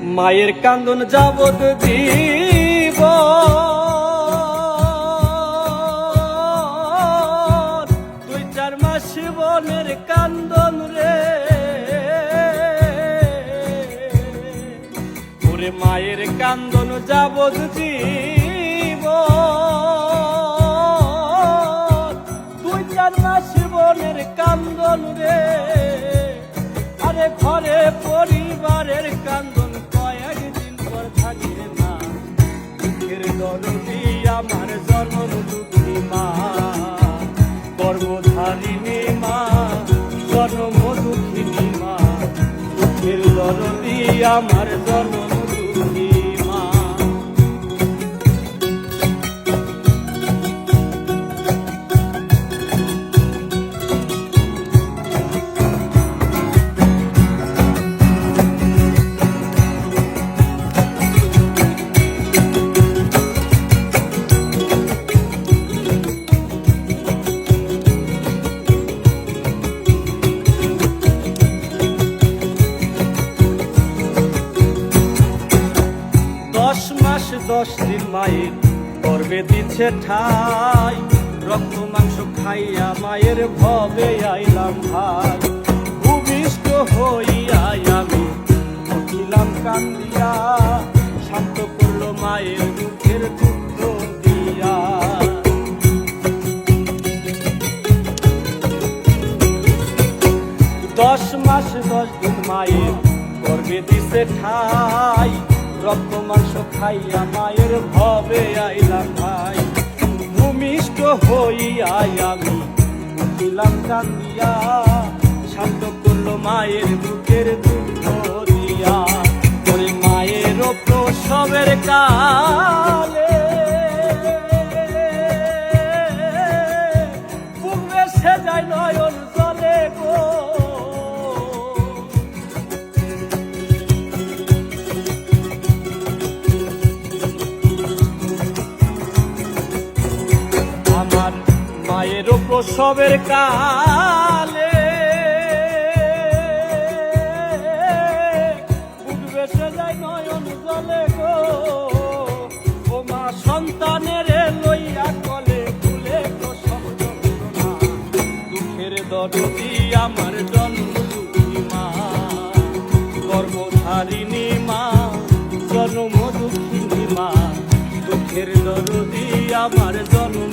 মায়ের কান্দন যাবত জীব দুই চার মাস বনের কান্দন রে ওরে মায়ের কান্দন যাবত জীব দুই চার মাস বনের কান্দন রে আরে ঘরে পরিবারের কান্দন কয়েকদিন পর থাকে না দুঃখের দরদি আমার জন্ম দুঃখী মা গর্ভধারিণী মা জন্ম দুঃখিনী মা দুঃখের দরদি আমার জন্ম দুঃখী মা। 10 দিন মায়ের গর্ভে দিচ্ছে ঠাই রক্ত মাংস খাইয়া মায়ের ভবে আইলাম ভাই ভূমিষ্ঠ হইয়া আমি উঠিলাম কান্দিয়া শান্ত করলো মায়ের দুঃখের দুঃখ দিয়া। 10 মাস 10 দিন মায়ের গর্ভে দিছে ঠাই রক্ত মাংস খাইয়া মায়ের ভবে আইলাম ভাই ভূমিষ্ঠ হইয়া আমি উঠিলাম কান্দিয়া শান্ত করলো মায়ের বুকের দুঃখ দিয়া। ওরে মায়ের প্রসবের কালে বুক ভেসে যায় নয়ন জলে গো আমার মায়ের প্রসবের কালে বুক ভেসে যায় নয়ন জলে গো ও মা সন্তানের লইয়া কলে ফুলে প্রসব যন্ত্রণা দুঃখের দরদি আমার জন্ম দুঃখী মা গর্ভধারিণী মা জন্ম দুঃখিনী মা দুঃখের দরদি আমার জন্ম